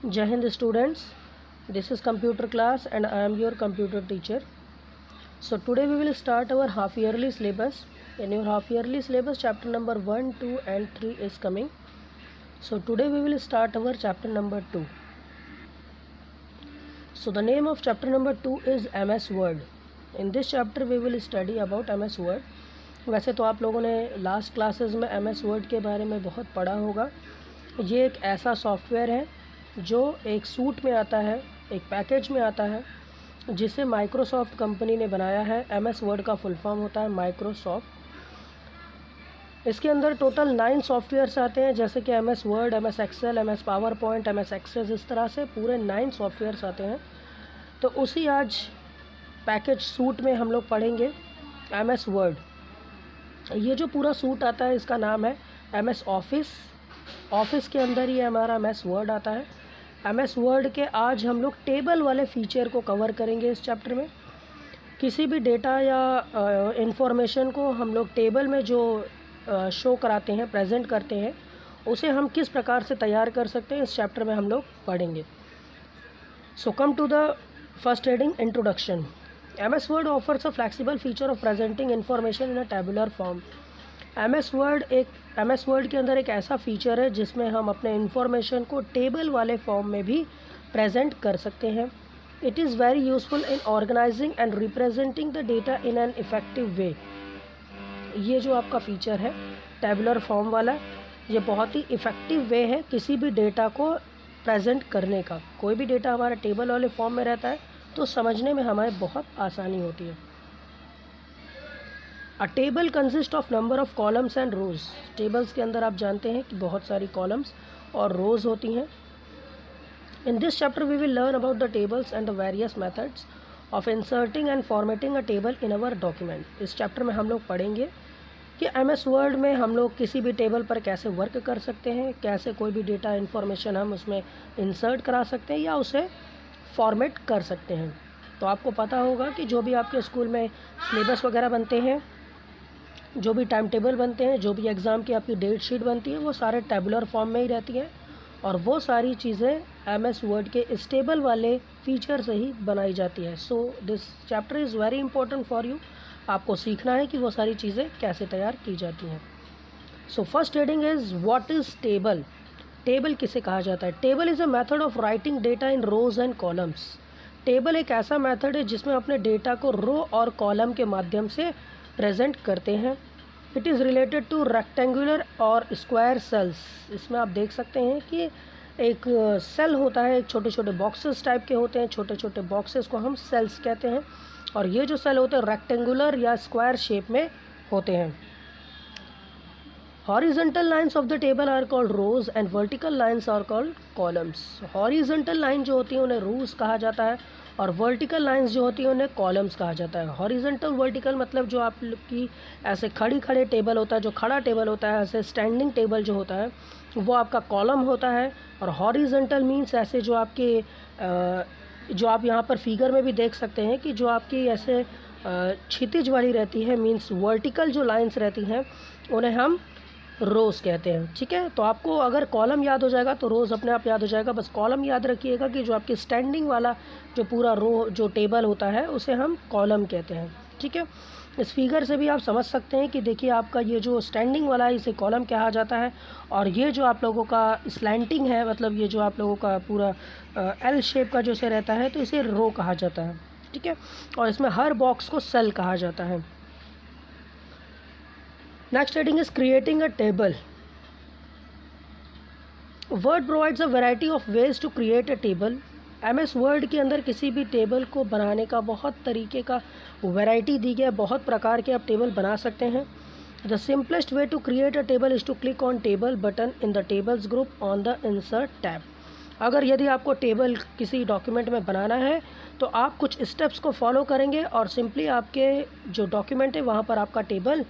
Jai Hind students, this is computer class and I am your computer teacher. So today we will start our half yearly syllabus. In your half yearly syllabus chapter number 1, 2 and 3 is coming. So today we will start our chapter number 2. So the name of chapter number 2 is MS Word. In this chapter we will study about MS Word. वैसे तो आप लोगों ने last classes में MS Word के बारे में बहुत पढ़ा होगा. ये एक ऐसा सॉफ्टवेयर है जो एक सूट में आता है, एक पैकेज में आता है, जिसे माइक्रोसॉफ्ट कंपनी ने बनाया है. MS वर्ड का फुल फॉर्म होता है माइक्रोसॉफ्ट. इसके अंदर टोटल 9 सॉफ्टवेयर्स आते हैं, जैसे कि MS Word, MS Excel, MS PowerPoint, MS Access, इस तरह से पूरे 9 सॉफ्टवेयर्स आते हैं. तो उसी आज पैकेज सूट में हम लोग पढ़ेंगे MS वर्ड. ये जो पूरा सूट आता है इसका नाम है MS ऑफिस. ऑफिस के अंदर ही हमारा MS वर्ड आता है. MS वर्ड के आज हम लोग टेबल वाले फीचर को कवर करेंगे इस चैप्टर में. किसी भी डेटा या इंफॉर्मेशन को हम लोग टेबल में जो शो कराते हैं, प्रेजेंट करते हैं, उसे हम किस प्रकार से तैयार कर सकते हैं, इस चैप्टर में हम लोग पढ़ेंगे. So come to the first heading, introduction. MS word offers a flexible feature of presenting information in a tabular form. MS word के अंदर एक ऐसा फीचर है जिसमें हम अपने इंफॉर्मेशन को टेबल वाले फॉर्म में भी प्रेजेंट कर सकते हैं. It is very useful in organising and representing the data in an effective way. ये जो आपका फीचर है टेबुलर फॉर्म वाला, ये बहुत ही इफ़ेक्टिव वे है किसी भी डेटा को प्रेजेंट करने का. कोई भी डेटा हमारा टेबल वाले फॉर्म में रहता है तो समझने में हमें बहुत आसानी होती है. A table consist of number of columns and rows. Tables के अंदर आप जानते हैं कि बहुत सारी कॉलम्स और रोज़ होती हैं. In this chapter we will learn about the tables and the various methods of inserting and formatting a table in our document. इस चैप्टर में हम लोग पढ़ेंगे कि MS वर्ड में हम लोग किसी भी टेबल पर कैसे वर्क कर सकते हैं, कैसे कोई भी डेटा इन्फॉर्मेशन हम उसमें इंसर्ट करा सकते हैं या उसे फॉर्मेट कर सकते हैं. तो आपको पता होगा कि जो भी आपके स्कूल में सिलेबस वगैरह बनते हैं, जो भी टाइम टेबल बनते हैं, जो भी एग्ज़ाम की आपकी डेट शीट बनती है, वो सारे टेबुलर फॉर्म में ही रहती हैं और वो सारी चीज़ें MS वर्ड के इस टेबल वाले फीचर से ही बनाई जाती है. So this chapter is very important for you. आपको सीखना है कि वो सारी चीज़ें कैसे तैयार की जाती हैं. So first heading is what is table. Table किसे कहा जाता है? Table is a method of writing data in rows and columns. Table एक ऐसा मेथड है जिसमें अपने डेटा को रो और कॉलम के माध्यम से प्रेजेंट करते हैं. It is related two rectangular और स्क्वायर सेल्स. इसमें आप देख सकते हैं कि एक सेल होता है, एक छोटे छोटे बॉक्सेस टाइप के होते हैं. छोटे छोटे बॉक्सेस को हम सेल्स कहते हैं और ये जो सेल होते हैं रेक्टेंगुलर या स्क्वायर शेप में होते हैं. Horizontal lines of the table are called rows and vertical lines are called columns. Horizontal line जो होती है उन्हें रोज कहा जाता है और वर्टिकल लाइंस जो होती है उन्हें कॉलम्स कहा जाता है. हॉरिजॉन्टल वर्टिकल मतलब जो आपकी ऐसे खड़े टेबल होता है, जो खड़ा टेबल होता है, ऐसे स्टैंडिंग टेबल जो होता है वो आपका कॉलम होता है. और हॉरिजॉन्टल मीन्स ऐसे जो आपके जो आप यहाँ पर फिगर में भी देख सकते हैं कि जो आपकी ऐसे क्षितिज वाली रहती है, मीन्स वर्टिकल जो लाइंस रहती हैं उन्हें हम रोज़ कहते हैं. ठीक है, तो आपको अगर कॉलम याद हो जाएगा तो रोज़ अपने आप याद हो जाएगा. बस कॉलम याद रखिएगा कि जो आपकी स्टैंडिंग वाला जो पूरा रो जो टेबल होता है उसे हम कॉलम कहते हैं. ठीक है, इस फिगर से भी आप समझ सकते हैं कि देखिए आपका ये जो स्टैंडिंग वाला है इसे कॉलम कहा जाता है और ये जो आप लोगों का स्लैंटिंग है, मतलब ये जो आप लोगों का पूरा L शेप का जो से रहता है तो इसे रो कहा जाता है. ठीक है, और इसमें हर बॉक्स को सेल कहा जाता है. Next heading is creating a table. Word provides a variety of ways to create a table. MS Word के अंदर किसी भी टेबल को बनाने का बहुत तरीके का वैरायटी दी गई है. बहुत प्रकार के आप टेबल बना सकते हैं. The simplest way to create a table is to click on table button in the tables group on the insert tab. अगर यदि आपको टेबल किसी डॉक्यूमेंट में बनाना है तो आप कुछ स्टेप्स को फॉलो करेंगे और सिंपली आपके जो डॉक्यूमेंट है वहाँ पर आपका टेबल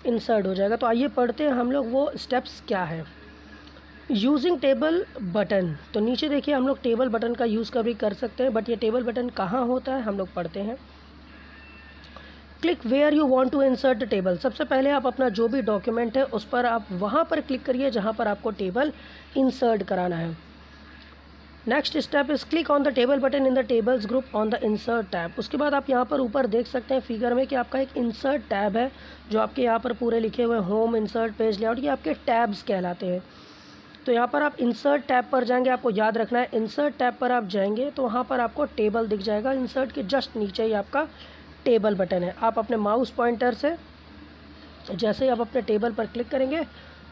इंसर्ट हो जाएगा. तो आइए पढ़ते हैं हम लोग वो स्टेप्स क्या है. Using table button. तो नीचे देखिए हम लोग टेबल बटन का यूज़ कभी कर सकते हैं, बट ये टेबल बटन कहाँ होता है हम लोग पढ़ते हैं. Click where you want to insert table. सबसे पहले आप अपना जो भी डॉक्यूमेंट है उस पर आप वहाँ पर क्लिक करिए जहाँ पर आपको टेबल इंसर्ट कराना है. Next step is click on the table button in the tables group on the insert tab. उसके बाद आप यहाँ पर ऊपर देख सकते हैं फिगर में कि आपका एक इंसर्ट टैब है, जो आपके यहाँ पर पूरे लिखे हुए होम, इंसर्ट, पेज लेआउट, ये आपके टैब्स कहलाते हैं। तो यहाँ पर आप इंसर्ट टैब पर जाएंगे, आपको याद रखना है इंसर्ट टैब पर आप जाएंगे तो वहाँ पर आपको टेबल दिख जाएगा। इंसर्ट के जस्ट नीचे ही आपका टेबल बटन है। आप अपने माउस पॉइंटर से जैसे ही आप अपने टेबल पर क्लिक करेंगे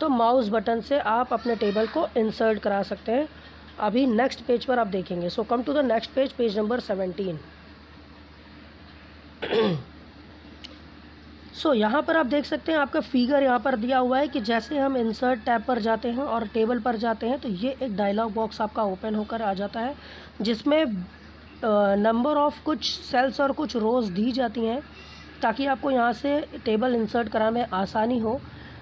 तो माउस बटन से आप अपने टेबल को इंसर्ट करा सकते हैं। अभी नेक्स्ट पेज पर आप देखेंगे। So come to the next page, page number 17। So यहाँ पर आप देख सकते हैं आपका फिगर यहाँ पर दिया हुआ है कि जैसे हम इंसर्ट टैब पर जाते हैं और टेबल पर जाते हैं तो ये एक डायलॉग बॉक्स आपका ओपन होकर आ जाता है, जिसमें नंबर ऑफ कुछ सेल्स और कुछ रोज़ दी जाती हैं ताकि आपको यहाँ से टेबल इंसर्ट कराने में आसानी हो।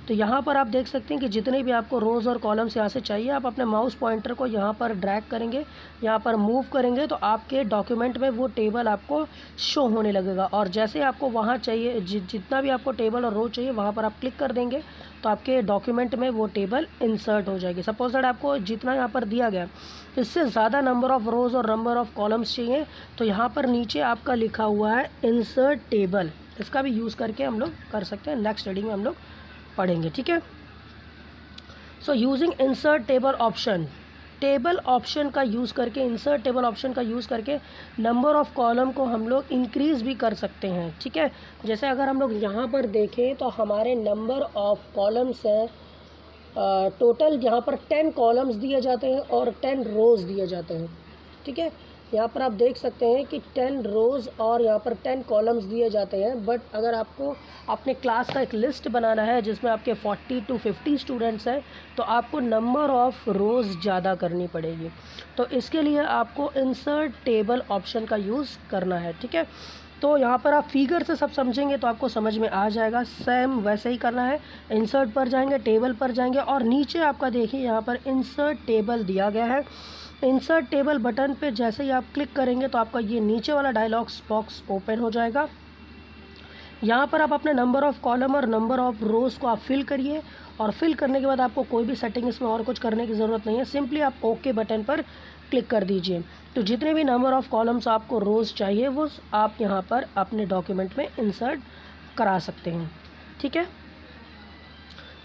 तो यहाँ पर आप देख सकते हैं कि जितने भी आपको रोज़ और कॉलम्स यहाँ से चाहिए, आप अपने माउस पॉइंटर को यहाँ पर ड्रैग करेंगे, यहाँ पर मूव करेंगे तो आपके डॉक्यूमेंट में वो टेबल आपको शो होने लगेगा। और जैसे आपको वहाँ चाहिए, जितना भी आपको टेबल और रो चाहिए, वहाँ पर आप क्लिक कर देंगे तो आपके डॉक्यूमेंट में वो टेबल इंसर्ट हो जाएगी। सपोज दैट आपको जितना यहाँ पर दिया गया इससे ज़्यादा नंबर ऑफ़ रोज़ और नंबर ऑफ़ कॉलम्स चाहिए तो यहाँ पर नीचे आपका लिखा हुआ है इंसर्ट टेबल, इसका भी यूज़ करके हम लोग कर सकते हैं। नेक्स्ट रीडिंग में हम लोग पढ़ेंगे, ठीक है। So using insert table option, table option का यूज़ करके, इंसर्ट टेबल ऑप्शन का यूज़ करके नंबर ऑफ़ कॉलम को हम लोग इंक्रीज़ भी कर सकते हैं, ठीक है। जैसे अगर हम लोग यहाँ पर देखें तो हमारे नंबर ऑफ़ कॉलम्स हैं टोटल, यहाँ पर 10 कॉलम्स दिए जाते हैं और 10 रोज़ दिए जाते हैं, ठीक है। यहाँ पर आप देख सकते हैं कि 10 रोज़ और यहाँ पर 10 कॉलम्स दिए जाते हैं। बट अगर आपको अपने क्लास का एक लिस्ट बनाना है जिसमें आपके 40 to 50 स्टूडेंट्स हैं तो आपको नंबर ऑफ़ रोज़ ज़्यादा करनी पड़ेगी। तो इसके लिए आपको इंसर्ट टेबल ऑप्शन का यूज़ करना है, ठीक है। तो यहाँ पर आप फिगर से सब समझेंगे तो आपको समझ में आ जाएगा। सेम वैसे ही करना है, इंसर्ट पर जाएंगे, टेबल पर जाएंगे और नीचे आपका देखिए यहाँ पर इंसर्ट टेबल दिया गया है। इंसर्ट टेबल बटन पे जैसे ही आप क्लिक करेंगे तो आपका ये नीचे वाला डायलॉग्स बॉक्स ओपन हो जाएगा। यहाँ पर आप अपने नंबर ऑफ़ कॉलम और नंबर ऑफ़ रोज़ को आप फिल करिए और फिल करने के बाद आपको कोई भी सेटिंग इसमें और कुछ करने की ज़रूरत नहीं है, सिंपली आप ओके बटन पर क्लिक कर दीजिए। तो जितने भी नंबर ऑफ़ कॉलम्स आपको रोज़ चाहिए वो आप यहाँ पर अपने डॉक्यूमेंट में इंसर्ट करा सकते हैं, ठीक है।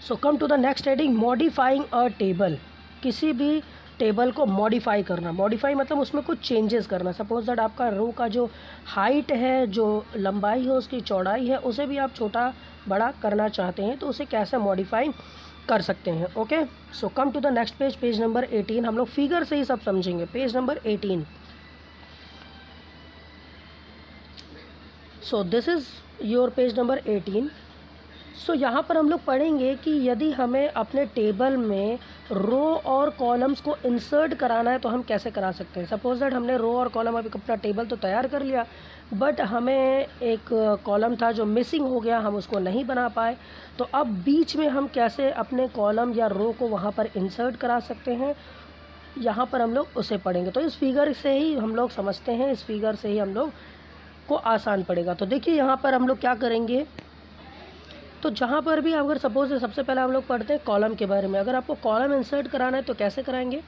So come to the next heading, modifying a table. किसी भी टेबल को मॉडिफाई करना, मॉडिफाई मतलब उसमें कुछ चेंजेस करना। सपोज दैट आपका रो का जो हाइट है, जो लंबाई है, उसकी चौड़ाई है, उसे भी आप छोटा बड़ा करना चाहते हैं तो उसे कैसे मॉडिफाई कर सकते हैं। Okay, so come to the next page, page number 18। हम लोग फिगर से ही सब समझेंगे। Page number 18। So this is your page number 18। सो यहाँ पर हम लोग पढ़ेंगे कि यदि हमें अपने टेबल में रो और कॉलम्स को इंसर्ट कराना है तो हम कैसे करा सकते हैं। सपोज दैट हमने रो और कॉलम, अभी अपना टेबल तो तैयार कर लिया बट हमें एक कॉलम था जो मिसिंग हो गया, हम उसको नहीं बना पाए, तो अब बीच में हम कैसे अपने कॉलम या रो को वहाँ पर इंसर्ट करा सकते हैं, यहाँ पर हम लोग उसे पढ़ेंगे। तो इस फिगर से ही हम लोग समझते हैं, इस फिगर से ही हम लोग को आसान पड़ेगा। तो देखिए यहाँ पर हम लोग क्या करेंगे, तो जहाँ पर भी अगर सपोज सबसे पहले हम लोग पढ़ते हैं कॉलम के बारे में। अगर आपको कॉलम इंसर्ट कराना है तो कैसे कराएंगे,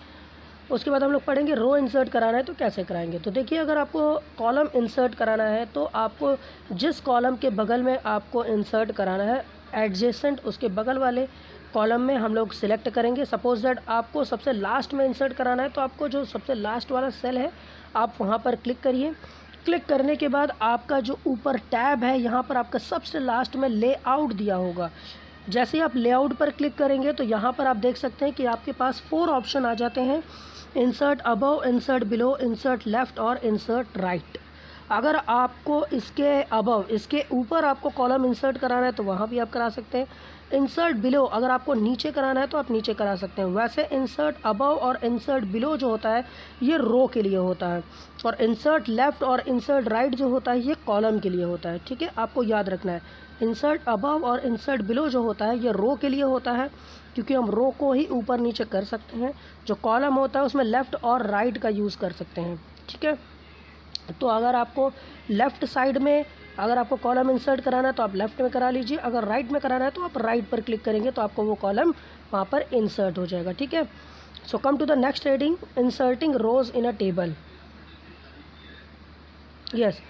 उसके बाद हम लोग पढ़ेंगे रो इंसर्ट कराना है तो कैसे कराएंगे। तो देखिए अगर आपको कॉलम इंसर्ट कराना है तो आपको जिस कॉलम के बगल में आपको इंसर्ट कराना है, एडजेसेंट उसके बगल वाले कॉलम में हम लोग सिलेक्ट करेंगे। सपोज दैट आपको सबसे लास्ट में इंसर्ट कराना है तो आपको जो सबसे लास्ट वाला सेल है आप वहाँ पर क्लिक करिए। क्लिक करने के बाद आपका जो ऊपर टैब है यहाँ पर आपका सबसे लास्ट में लेआउट दिया होगा। जैसे ही आप लेआउट पर क्लिक करेंगे तो यहाँ पर आप देख सकते हैं कि आपके पास 4 ऑप्शन आ जाते हैं, insert above, insert below, insert left और इंसर्ट राइट। अगर आपको इसके अबव, इसके ऊपर आपको कॉलम इंसर्ट कराना है तो वहाँ भी आप करा सकते हैं। इंसर्ट बिलो, अगर आपको नीचे कराना है तो आप नीचे करा सकते हैं। वैसे इंसर्ट अबव और इंसर्ट बिलो जो होता है ये रो के लिए होता है और इंसर्ट लेफ़्ट और इंसर्ट राइट जो होता है ये कॉलम के लिए होता है, ठीक है। आपको याद रखना है इंसर्ट अबव और इंसर्ट बिलो जो होता है ये रो के लिए होता है क्योंकि हम रो को ही ऊपर नीचे कर सकते हैं। जो कॉलम होता है उसमें लेफ़्ट और राइट का यूज़ कर सकते हैं, ठीक है। तो अगर आपको लेफ़्ट साइड में अगर आपको कॉलम इंसर्ट कराना है तो आप लेफ़्ट में करा लीजिए, अगर राइट में कराना है तो आप राइट पर क्लिक करेंगे तो आपको वो कॉलम वहाँ पर इंसर्ट हो जाएगा, ठीक है। So come to the next heading, inserting rows in a table. Yes,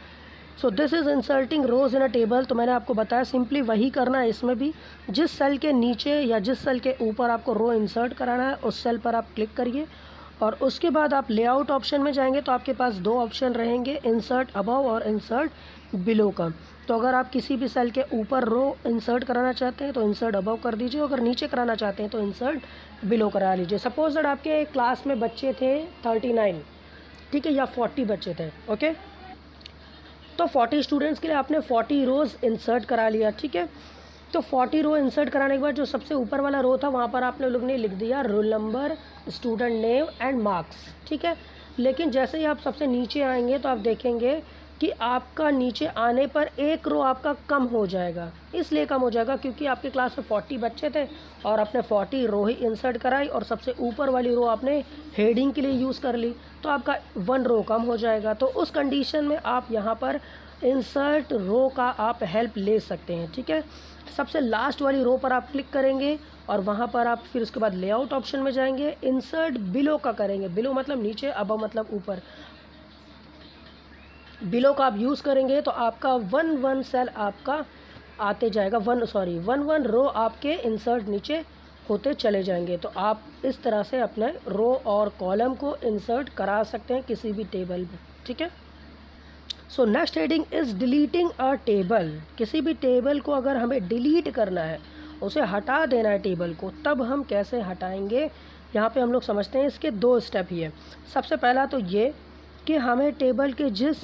so this is inserting rows in a table. तो मैंने आपको बताया सिंपली वही करना है इसमें भी। जिस सेल के नीचे या जिस सेल के ऊपर आपको रो इंसर्ट कराना है उस सेल पर आप क्लिक करिए और उसके बाद आप लेआउट ऑप्शन में जाएंगे तो आपके पास दो ऑप्शन रहेंगे, इंसर्ट अबव और इंसर्ट बिलो का। तो अगर आप किसी भी सेल के ऊपर रो इंसर्ट कराना चाहते हैं तो इंसर्ट अबव कर दीजिए, अगर नीचे कराना चाहते हैं तो इंसर्ट बिलो करा लीजिए। सपोज दैट आपके क्लास में बच्चे थे 39, ठीक है, या 40 बच्चे थे, ओके। तो 40 स्टूडेंट्स के लिए आपने 40 रोज़ इंसर्ट करा लिया, ठीक है। तो 40 रो इंसर्ट कराने के बाद जो सबसे ऊपर वाला रो था वहाँ पर आपने लोग ने लिख दिया roll number, student name and marks, ठीक है। लेकिन जैसे ही आप सबसे नीचे आएंगे तो आप देखेंगे कि आपका नीचे आने पर एक रो आपका कम हो जाएगा। इसलिए कम हो जाएगा क्योंकि आपके क्लास में 40 बच्चे थे और आपने 40 रो ही इंसर्ट कराई और सबसे ऊपर वाली रो आपने हेडिंग के लिए यूज़ कर ली, तो आपका 1 रो कम हो जाएगा। तो उस कंडीशन में आप यहाँ पर इंसर्ट रो का आप हेल्प ले सकते हैं, ठीक है। सबसे लास्ट वाली रो पर आप क्लिक करेंगे और वहाँ पर आप फिर उसके बाद लेआउट ऑप्शन में जाएंगे, इंसर्ट बिलो का करेंगे। बिलो मतलब नीचे, अबव मतलब ऊपर। बिलो का आप यूज़ करेंगे तो आपका 1 सेल आपका आते जाएगा, 1 रो आपके इंसर्ट नीचे होते चले जाएंगे। तो आप इस तरह से अपने रो और कॉलम को इंसर्ट करा सकते हैं किसी भी टेबल में, ठीक है। So next heading is deleting a table. किसी भी टेबल को अगर हमें डिलीट करना है, उसे हटा देना है टेबल को, तब हम कैसे हटाएंगे, यहाँ पे हम लोग समझते हैं। इसके 2 स्टेप ही है। सबसे पहला तो ये कि हमें टेबल के जिस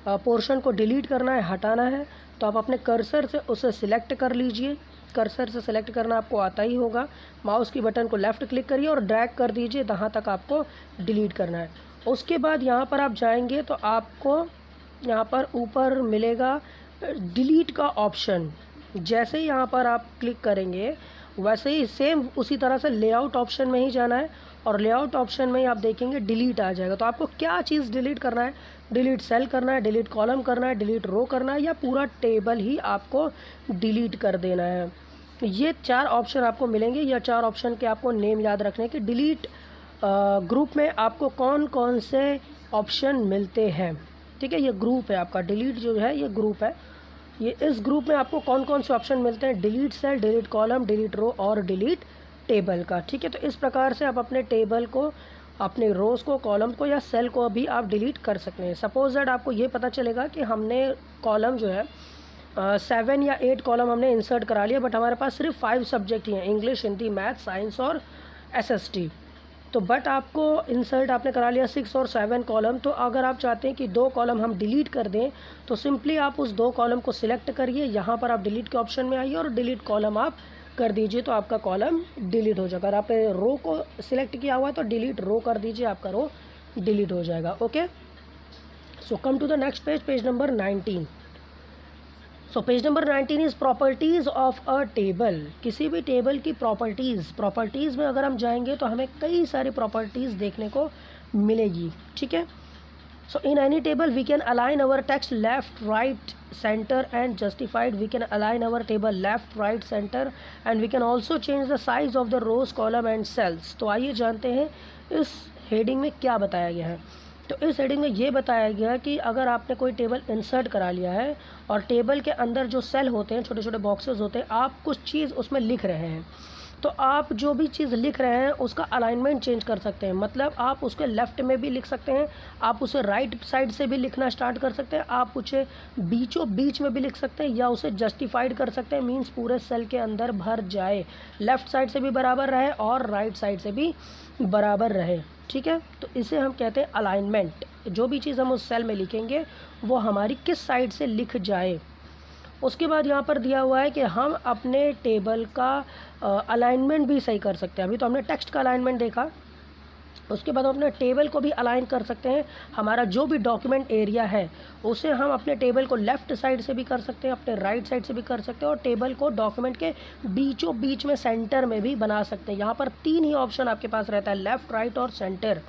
पोर्शन को डिलीट करना है, हटाना है, तो आप अपने कर्सर से उसे सिलेक्ट कर लीजिए। कर्सर से सिलेक्ट करना आपको आता ही होगा। माउस की बटन को लेफ़्ट क्लिक करिए और ड्रैग कर दीजिए जहाँ तक आपको डिलीट करना है। उसके बाद यहाँ पर आप जाएंगे तो आपको यहाँ पर ऊपर मिलेगा डिलीट का ऑप्शन। जैसे ही यहाँ पर आप क्लिक करेंगे वैसे ही सेम उसी तरह से लेआउट ऑप्शन में ही जाना है और लेआउट ऑप्शन में ही आप देखेंगे डिलीट आ जाएगा। तो आपको क्या चीज़ डिलीट करना है, डिलीट सेल करना है, डिलीट कॉलम करना है, डिलीट रो करना है, या पूरा टेबल ही आपको डिलीट कर देना है। ये 4 ऑप्शन आपको मिलेंगे। या 4 ऑप्शन के आपको नेम याद रखने कि डिलीट ग्रुप में आपको कौन कौन से ऑप्शन मिलते हैं, ठीक है। ये ग्रुप है आपका, डिलीट जो है ये ग्रुप है। ये इस ग्रुप में आपको कौन कौन से ऑप्शन मिलते हैं, delete cell, delete column, delete row और डिलीट टेबल का, ठीक है। तो इस प्रकार से आप अपने टेबल को, अपने रोज़ को, कॉलम को या सेल को भी आप डिलीट कर सकते हैं। सपोज दैट आपको ये पता चलेगा कि हमने कॉलम जो है 7 या 8 कॉलम हमने इंसर्ट करा लिया, बट हमारे पास सिर्फ 5 सब्जेक्ट ही हैं, इंग्लिश, हिंदी, मैथ, साइंस और SST। तो बट आपको इंसर्ट आपने करा लिया 6 और 7 कॉलम। तो अगर आप चाहते हैं कि 2 कॉलम हम डिलीट कर दें तो सिंपली आप उस 2 कॉलम को सिलेक्ट करिए, यहाँ पर आप डिलीट के ऑप्शन में आइए और डिलीट कॉलम आप कर दीजिए तो आपका कॉलम डिलीट हो जाएगा। अगर आपने रो को सिलेक्ट किया हुआ है तो डिलीट रो कर दीजिए, आपका रो डिलीट हो जाएगा, okay. So come to the next page, page number 19। So page number 19 is properties of a table. किसी भी टेबल की प्रॉपर्टीज़ में अगर हम जाएंगे तो हमें कई सारी प्रॉपर्टीज़ देखने को मिलेगी, ठीक है। So in any table we can align our text left, right, center and justified. We can align our table left, right, center and we can also change the size of the rows, column and cells. तो आइए जानते हैं इस heading में क्या बताया गया है। तो इस हेडिंग में ये बताया गया कि अगर आपने कोई टेबल इंसर्ट करा लिया है और टेबल के अंदर जो सेल होते हैं, छोटे छोटे बॉक्सेस होते हैं, आप कुछ चीज़ उसमें लिख रहे हैं, तो आप जो भी चीज़ लिख रहे हैं उसका अलाइनमेंट चेंज कर सकते हैं। मतलब आप उसके लेफ़्ट में भी लिख सकते हैं, आप उसे राइट साइड से भी लिखना स्टार्ट कर सकते हैं, आप उसे बीचों बीच में भी लिख सकते हैं या उसे जस्टिफाइड कर सकते हैं, मींस पूरे सेल के अंदर भर जाए, लेफ़्ट साइड से भी बराबर रहे और राइट साइड से भी बराबर रहे, ठीक है। तो इसे हम कहते हैं अलाइनमेंट। जो भी चीज़ हम उस सेल में लिखेंगे वो हमारी किस साइड से लिख जाए। उसके बाद यहाँ पर दिया हुआ है कि हम अपने टेबल का अलाइनमेंट भी सही कर सकते हैं। अभी तो हमने टेक्स्ट का अलाइनमेंट देखा, उसके बाद हम अपने टेबल को भी अलाइन कर सकते हैं। हमारा जो भी डॉक्यूमेंट एरिया है उसे हम अपने टेबल को लेफ़्ट साइड से भी कर सकते हैं, अपने राइट साइड से भी कर सकते हैं और टेबल को डॉक्यूमेंट के बीचों बीच में सेंटर में भी बना सकते हैं। यहाँ पर 3 ही ऑप्शन आपके पास रहता है, लेफ़्ट, राइट और सेंटर।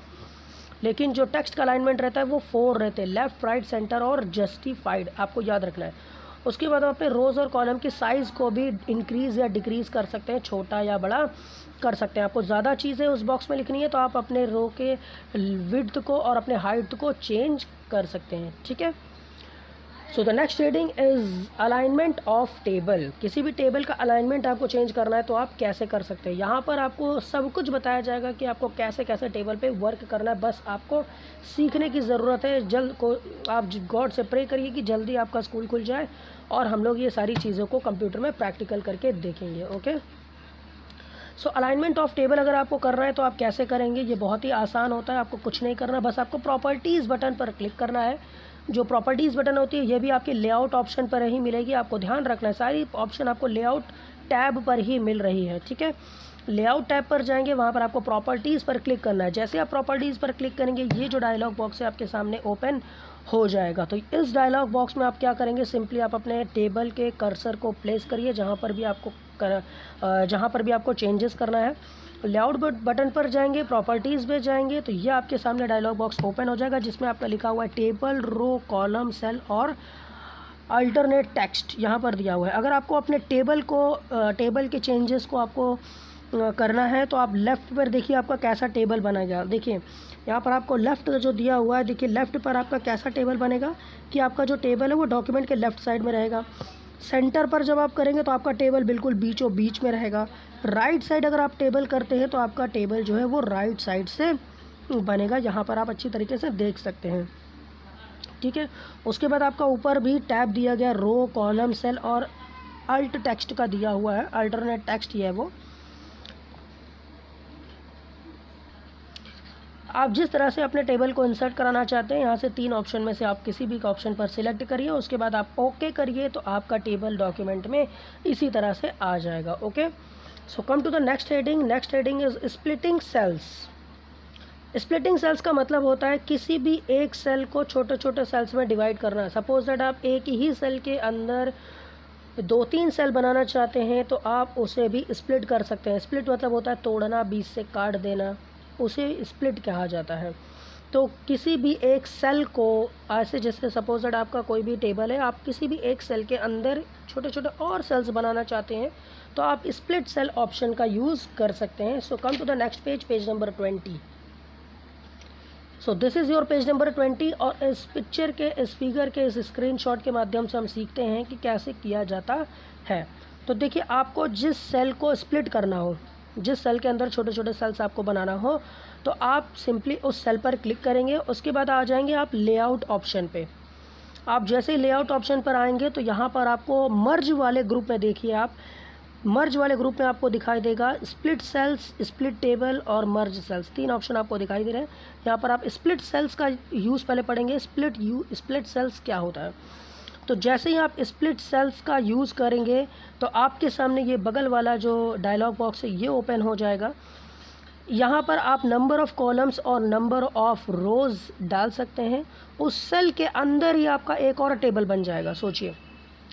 लेकिन जो टेक्स्ट का अलाइनमेंट रहता है वो 4 रहते हैं, लेफ़्ट, राइट, सेंटर और जस्टिफाइड, आपको याद रखना है। उसके बाद आप अपने रोज़ और कॉलम की साइज़ को भी इंक्रीज़ या डिक्रीज़ कर सकते हैं, छोटा या बड़ा कर सकते हैं। आपको ज़्यादा चीज़ें उस बॉक्स में लिखनी है तो आप अपने रो के विड्थ को और अपने हाइट को चेंज कर सकते हैं, ठीक है। So the next heading is alignment of table. किसी भी टेबल का अलाइनमेंट आपको चेंज करना है तो आप कैसे कर सकते हैं। यहाँ पर आपको सब कुछ बताया जाएगा कि आपको कैसे कैसे टेबल पे वर्क करना है, बस आपको सीखने की ज़रूरत है। जल्द को आप गॉड से प्रे करिए कि जल्दी आपका स्कूल खुल जाए और हम लोग ये सारी चीज़ों को कंप्यूटर में प्रैक्टिकल करके देखेंगे, okay. So alignment of table अगर आपको करना है तो आप कैसे करेंगे, ये बहुत ही आसान होता है। आपको कुछ नहीं करना, बस आपको प्रॉपर्टीज़ बटन पर क्लिक करना है। जो प्रॉपर्टीज़ बटन होती है ये भी आपके लेआउट ऑप्शन पर ही मिलेगी। आपको ध्यान रखना है सारी ऑप्शन आपको लेआउट टैब पर ही मिल रही है, ठीक है। लेआउट टैब पर जाएंगे, वहाँ पर आपको प्रॉपर्टीज़ पर क्लिक करना है। जैसे आप प्रॉपर्टीज़ पर क्लिक करेंगे ये जो डायलॉग बॉक्स है आपके सामने ओपन हो जाएगा। तो इस डायलॉग बॉक्स में आप क्या करेंगे, सिंपली आप अपने टेबल के कर्सर को प्लेस करिए जहाँ पर भी आपको चेंजेस करना है। लेआउट बटन पर जाएंगे, प्रॉपर्टीज़ में जाएंगे तो ये आपके सामने डायलॉग बॉक्स ओपन हो जाएगा जिसमें आपका लिखा हुआ है टेबल, रो, कॉलम, सेल और अल्टरनेट टेक्स्ट यहाँ पर दिया हुआ है। अगर आपको अपने टेबल के चेंजेस को आपको करना है तो आप लेफ़्ट पर देखिए आपका कैसा टेबल बनेगा। देखिए यहाँ पर आपको लेफ़्ट जो दिया हुआ है, देखिए लेफ़्ट पर आपका कैसा टेबल बनेगा कि आपका जो टेबल है वो डॉक्यूमेंट के लेफ़्ट साइड में रहेगा। सेंटर पर जब आप करेंगे तो आपका टेबल बिल्कुल बीचों बीच में रहेगा। राइट साइड अगर आप टेबल करते हैं तो आपका टेबल जो है वो राइट साइड से बनेगा। यहाँ पर आप अच्छी तरीके से देख सकते हैं, ठीक है। उसके बाद आपका ऊपर भी टैब दिया गया रो, कॉलम, सेल और अल्ट टेक्स्ट का दिया हुआ है, अल्टरनेट टेक्स्ट ही है वो। आप जिस तरह से अपने टेबल को इंसर्ट कराना चाहते हैं यहाँ से 3 ऑप्शन में से आप किसी भी ऑप्शन पर सिलेक्ट करिए, उसके बाद आप ओके करिए तो आपका टेबल डॉक्यूमेंट में इसी तरह से आ जाएगा, okay. So come to the next heading. Next heading is splitting cells. Splitting cells का मतलब होता है किसी भी एक सेल को छोटे छोटे सेल्स में डिवाइड करना। सपोज दैट आप एक ही सेल के अंदर 2-3 सेल बनाना चाहते हैं तो आप उसे भी स्प्लिट कर सकते हैं। स्प्लिट मतलब होता है तोड़ना, बीच से काट देना, उसे स्प्लिट कहा जाता है। तो किसी भी एक सेल को ऐसे, जैसे सपोज दैट आपका कोई भी टेबल है, आप किसी भी एक सेल के अंदर छोटे छोटे और सेल्स बनाना चाहते हैं तो आप स्प्लिट सेल ऑप्शन का यूज़ कर सकते हैं। So come to the next page, page number 20। So this is your page number 20 और इस पिक्चर के, इस फिगर के, इस स्क्रीनशॉट के माध्यम से हम सीखते हैं कि कैसे किया जाता है। तो देखिए आपको जिस सेल को स्प्लिट करना हो, जिस सेल के अंदर छोटे छोटे सेल्स आपको बनाना हो तो आप सिंपली उस सेल पर क्लिक करेंगे। उसके बाद आ जाएंगे आप लेआउट ऑप्शन पे। आप जैसे ही लेआउट ऑप्शन पर आएंगे तो यहाँ पर आपको मर्ज वाले ग्रुप में, देखिए आप मर्ज वाले ग्रुप में आपको दिखाई देगा स्प्लिट सेल्स, स्प्लिट टेबल और मर्ज सेल्स, 3 ऑप्शन आपको दिखाई दे रहे हैं। यहाँ पर आप स्प्लिट सेल्स का यूज़ पहले पढ़ेंगे। स्प्लिट सेल्स क्या होता है, तो जैसे ही आप स्प्लिट सेल्स का यूज़ करेंगे तो आपके सामने ये बगल वाला जो डायलॉग बॉक्स है ये ओपन हो जाएगा। यहाँ पर आप नंबर ऑफ़ कॉलम्स और नंबर ऑफ़ रोज़ डाल सकते हैं। उस सेल के अंदर ही आपका एक और टेबल बन जाएगा। सोचिए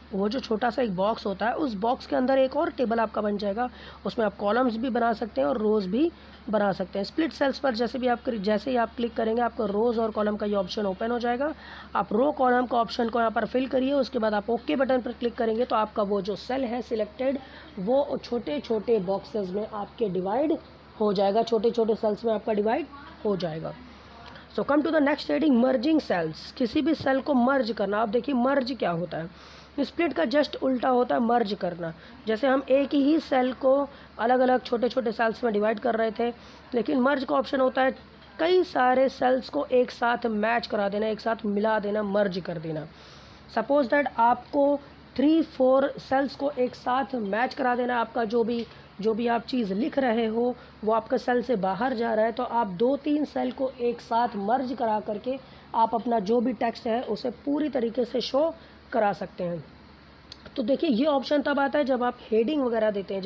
वो जो छोटा सा एक बॉक्स होता है उस बॉक्स के अंदर एक और टेबल आपका बन जाएगा। उसमें आप कॉलम्स भी बना सकते हैं और रोज़ भी बना सकते हैं। स्प्लिट सेल्स पर जैसे ही आप क्लिक करेंगे आपका रोज़ और कॉलम का ये ऑप्शन ओपन हो जाएगा। आप रो कॉलम का ऑप्शन को यहाँ पर फिल करिए, उसके बाद आप ओके बटन पर क्लिक करेंगे तो आपका वो जो सेल है सिलेक्टेड वो छोटे छोटे बॉक्सेस में आपके डिवाइड हो जाएगा, छोटे छोटे सेल्स में आपका डिवाइड हो जाएगा। So come to the next heading, merging cells. किसी भी सेल को मर्ज करना। आप देखिए मर्ज क्या होता है, स्प्लिट का जस्ट उल्टा होता है मर्ज करना। जैसे हम एक ही सेल को अलग अलग छोटे छोटे सेल्स में डिवाइड कर रहे थे, लेकिन मर्ज का ऑप्शन होता है कई सारे सेल्स को एक साथ मैच करा देना, एक साथ मिला देना, मर्ज कर देना। सपोज दैट आपको 3-4 सेल्स को एक साथ मैच करा देना। आपका जो भी आप चीज़ लिख रहे हो वो आपका सेल से बाहर जा रहा है तो आप 2-3 सेल को एक साथ मर्ज करा करके आप अपना जो भी टेक्स्ट है उसे पूरी तरीके से शो करा सकते हैं। तो देखिए ये ऑप्शन तब आता है जब आप हेडिंग वगैरह देते हैं।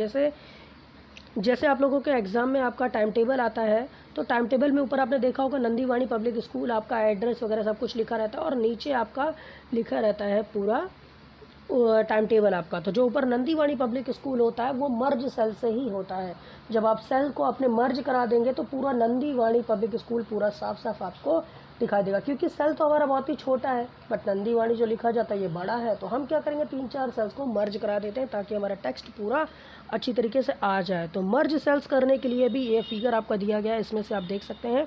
जैसे आप लोगों के एग्ज़ाम में आपका टाइम टेबल आता है तो टाइम टेबल में ऊपर आपने देखा होगा नंदीवाणी पब्लिक स्कूल, आपका एड्रेस वगैरह सब कुछ लिखा रहता है और नीचे आपका लिखा रहता है पूरा टाइम टेबल आपका। तो जो ऊपर नंदीवाणी पब्लिक स्कूल होता है वो मर्ज सेल से ही होता है। जब आप सेल को अपने मर्ज करा देंगे तो पूरा नंदीवाणी पब्लिक स्कूल पूरा साफ साफ आपको दिखाई देगा, क्योंकि सेल तो हमारा बहुत ही छोटा है, बट नंदीवाणी जो लिखा जाता है ये बड़ा है। तो हम क्या करेंगे, 3-4 सेल्स को मर्ज करा देते हैं ताकि हमारा टेक्स्ट पूरा अच्छी तरीके से आ जाए। तो मर्ज सेल्स करने के लिए भी ये फिगर आपका दिया गया है, इसमें से आप देख सकते हैं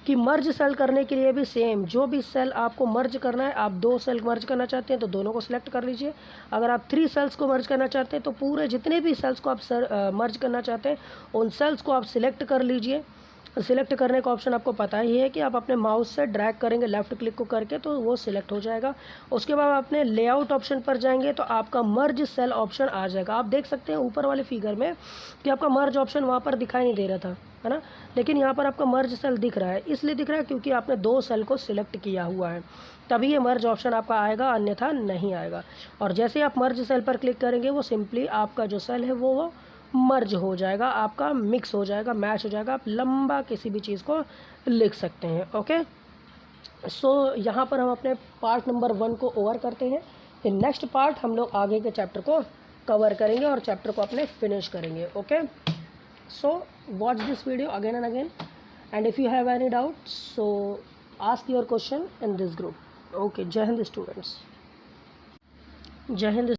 कि मर्ज सेल करने के लिए भी सेम, जो भी सेल आपको मर्ज करना है, आप 2 सेल मर्ज करना चाहते हैं तो दोनों को सिलेक्ट कर लीजिए। अगर आप 3 सेल्स को मर्ज करना चाहते हैं तो पूरे जितने भी सेल्स को आप मर्ज करना चाहते हैं उन सेल्स को आप सिलेक्ट कर लीजिए। सिलेक्ट करने का ऑप्शन आपको पता ही है कि आप अपने माउस से ड्रैग करेंगे लेफ़्ट क्लिक को करके तो वो सिलेक्ट हो जाएगा। उसके बाद अपने लेआउट ऑप्शन पर जाएंगे तो आपका मर्ज सेल ऑप्शन आ जाएगा। आप देख सकते हैं ऊपर वाले फिगर में कि आपका मर्ज ऑप्शन वहाँ पर दिखाई नहीं दे रहा था, है ना, लेकिन यहाँ पर आपका मर्ज सेल दिख रहा है। इसलिए दिख रहा है क्योंकि आपने 2 सेल को सिलेक्ट किया हुआ है, तभी ये मर्ज ऑप्शन आपका आएगा, अन्यथा नहीं आएगा। और जैसे आप मर्ज सेल पर क्लिक करेंगे वो सिंपली आपका जो सेल है वो मर्ज हो जाएगा, आपका मिक्स हो जाएगा, मैच हो जाएगा। आप लंबा किसी भी चीज़ को लिख सकते हैं। ओके, सो यहाँ पर हम अपने पार्ट नंबर 1 को ओवर करते हैं। इन नेक्स्ट पार्ट हम लोग आगे के चैप्टर को कवर करेंगे और चैप्टर को अपने फिनिश करेंगे। Okay, so watch this video again and again, and if you have any doubt so ask your question in this group. Okay, जय हिंद स्टूडेंट्स, जय हिंद।